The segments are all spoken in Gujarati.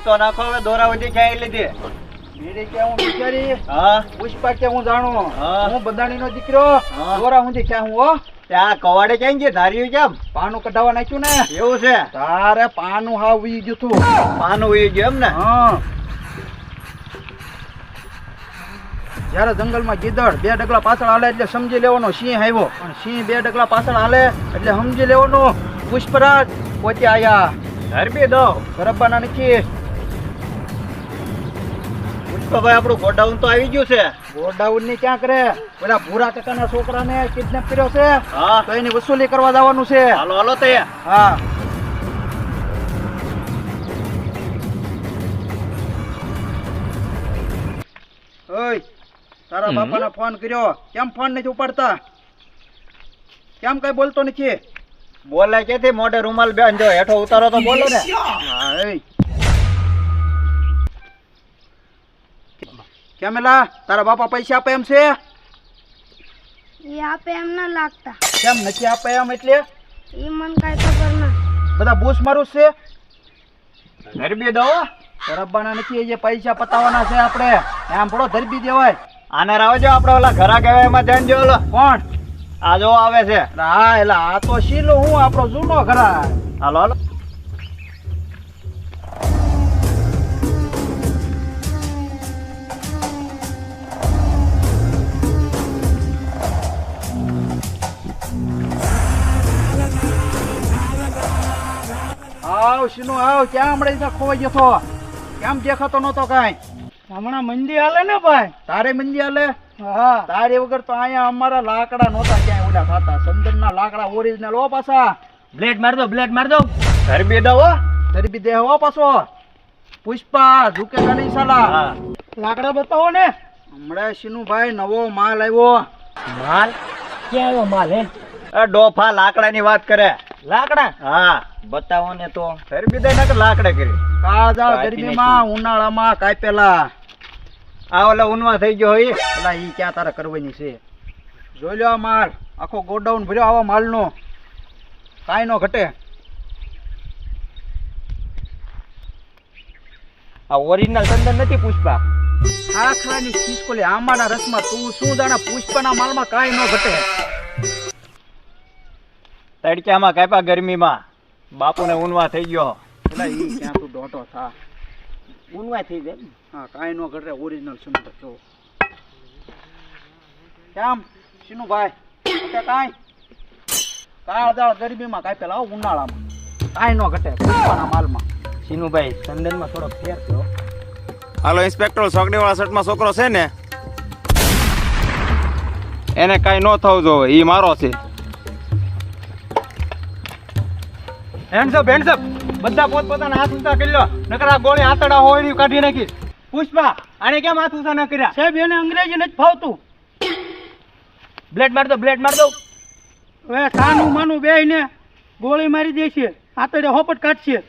તો નાખો હવે દોરા વધી ક્યાંય લીધી મેરે કે હું બિચારી હા પુષ્પા કે હું જાણું હા. હું બંધાણીનો દીકરો હા. દોરા હું ક્યાં હું હો ત્યાં કવાડે ક્યાં ગઈ ધાર્યું કેમ પાનું કઢાવા નાખ્યું ને એવું છે તારે પાનું હાવ વી ગયું તું પાનું ઉઈ ગયું એમ ને હા જયારે જંગલમાં ગીદડ 2 ડગલા પાછળ હાલે એટલે સમજી લેવાનો સિંહ આવ્યો પણ સિંહ 2 ડગલા પાછળ હાલે એટલે સમજી લેવાનું પુષ્પરાજ પોતે આયા ધરબી દો ગરબાના નથી પુષ્પાભાઈ આપણું ગોડાઉન તો આવી ગયું છે ગોડાઉન ની ક્યાં કરે પેલા ભૂરા કાકાના છોકરાને કિડનેપ કર્યો છે હા તો એની વસૂલી કરવા જવાનું છે હાલો હાલો તે હા ઓય તારા બાપાને ફોન કર્યો કેમ ફોન નથી ઉપાડતા કેમ કઈ બોલતો નથી બોલે ક્યાંથી મોઢે રૂમાલ બેન જો હેઠો ઉતારો તો બોલો ને હા, એય. કેમ એલા તારા બાપા પૈસા આપે એમ છે એ આપે એમ ના લાગતા કેમ નથી આપે એમ એટલે એ મન કાંઈ ખબર ના બધા બૂસ મારું છે ધરબી દો રબ્બાના નથી એ જે પૈસા પતાવવાના છે આપણે આમ થોડો ધરબી દેવાય આને રાવજો આપણે ઓલા ઘરા કહેવાય એમાં ધ્યાન જો ઓલો કોણ આ જો આવે છે હા એલા આ તો શીલો હું આપણો જૂનો ઘરા હાલો હાલો આવ શીનો આવ ક્યાં હમણાં ત્યાં ખોવાઈ ગયો તો કેમ દેખાતો નતો કાંઈ હમણાં મંદી હાલે ને ભાઈ તારે મંદી હાલે હા તારે વગર તો અહીંયા અમારા લાકડા નહોતા ક્યાંય ઓલા થતા સંદનના લાકડા ઓરિજિનલ હો પાછા બ્લેડ માર દો ધરબી દો હો ધરબી દે હો પાછો પુષ્પા ઝુકેગા નહીં સાલા હા લાકડા બતાવો ને હમણાં શીનુભાઈ નવો માલ આવ્યો માલ ક્યાં આવ્યો માલ હે એ ડોફા લાકડાની વાત કરે લાકડા હા બતાવો ને તો ધરબી દે ને કે લાકડા કરી કાળજાળ ગરમીમાં ઉનાળામાં કાપેલા આ ઓલા ઉનવા થઈ ગયો હોય પેલા ઈ ક્યાં તારે કરવાની છે જોઈ લો આ માલ આખો ગોડાઉન ભર્યો આવા માલનો કાંઈ નો ઘટે આ ઓરિજિનલ ચંદન નથી પુષ્પા ખાખરાની ખીસકોલી આંબાના રસમાં તું શું જાણે પુષ્પના માલમાં કાંઈ નો ઘટે તડક્યામાં કાપ્યા ગરમીમાં બાપુને ઉનવા થઈ ગયો પેલા ઈ ક્યાં તું દોઢો થા ઉનવા થઈ જાય હા કાંઈ નો ઘટે ઓરિજિનલ સુંદર જો કેમ શીનુભાઈ ઘટે કાંઈ કાળજાળ ગરમીમાં કાપેલા હો ઉનાળામાં કાંઈ નો ઘટે પુષ્પાના માલમાં શીનુભાઈ ચંદનમાં થોડોક ફેર થયો હાલો ઇન્સ્પેક્ટર સોકડીવાળા શર્ટમાં છોકરો છે ને એને કાંઈ ન થવું જોઈએ એ મારો છે હેન્ડ્સ અપ બધા પોતપોતાના હાથ ઊંચા કરી લો નકર આ ગોળી આતડા હોય ને કાઢી નાખી પુષ્પા આને કેમ હાથ ઊંચા ન કર્યા સાહેબ એને અંગ્રેજી નથી ફાવતું બ્લેડ માર દો હવે સાનું માનું બે ને ગોળી મારી દેશે આતડે હોપટ કાઢશે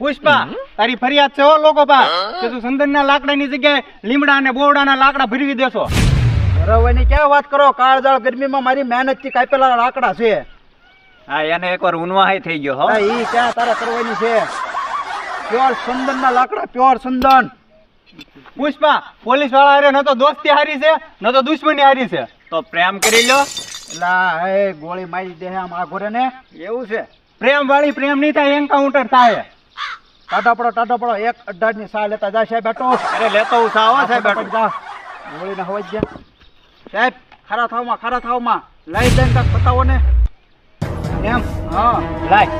પુષ્પા તારી ફરિયાદ છે હો લોકો પા કે તું સંદનના લાકડાની જગ્યાએ લીમડા અને બોવડાના લાકડા ભરવી દેશો રવાની ક્યાં વાત કરો કાળજાળ ગરમીમાં મારી મહેનતથી કાપેલા લાકડા છે હા એને એકવાર ઉનવાહાય થઈ ગયો હો હા, ઈ ક્યાં તારે કરવાની છે પ્યોર સંદનના લાકડા પ્યોર સંદન પુષ્પા પોલીસ વાળા હારે ન તો દોસ્તી હારી છે ન તો દુશ્મની હારી છે તો પ્રેમ કરી લો એલા એ ગોળી મારી દે આમ આ ઘોરે ને એવું છે પ્રેમ વાળી પ્રેમ નહીં થાય એન્કાઉન્ટર થાય ટાટા પડો એક 18 ની સા લેતા જા સાહેબ બેઠો અરે લેતો હું સાવ સાહેબ ફટાફટ જા ગોળી ના હવાજ જા સાહેબ ખરા થાવમાં લઈ જઈને કાંઈક બતાવો ને એમ હા લાય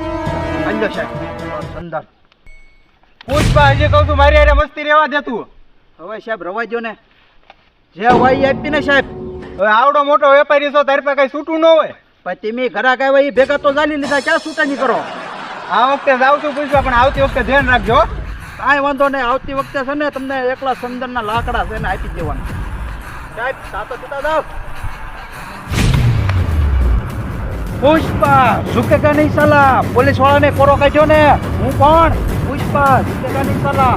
અંજો સાહેબ સંદર પુષ્પા હજી કહું છું મારી હારે મસ્તી રહેવા દે તું હવે સાહેબ રવાઈ ગયો ને જે હોય એ આપી ને સાહેબ હવે આવડો મોટો વેપારી છો તારી પાસે કઈ છૂટું ન હોય પછી તમે ઘરા ગાય એ ભેગા તો ચાલી લીધા ક્યાં છૂટાની કરો આ વખતે જાઉં છું પુષ્પા પણ આવતી વખતે ધ્યાન રાખજો કાંઈ વાંધો નહીં આવતી વખતે છે ને તમને એકલા સંદનના લાકડા છે ને આપી દેવાના સાહેબ સાતો જતા જાવ પુષ્પા ઝુકેગા નહીં સાલા પોલીસ વાળાને કોરો કાઢ્યો ને હું કોણ પુષ્પા ઝુકેગા નહીં સાલા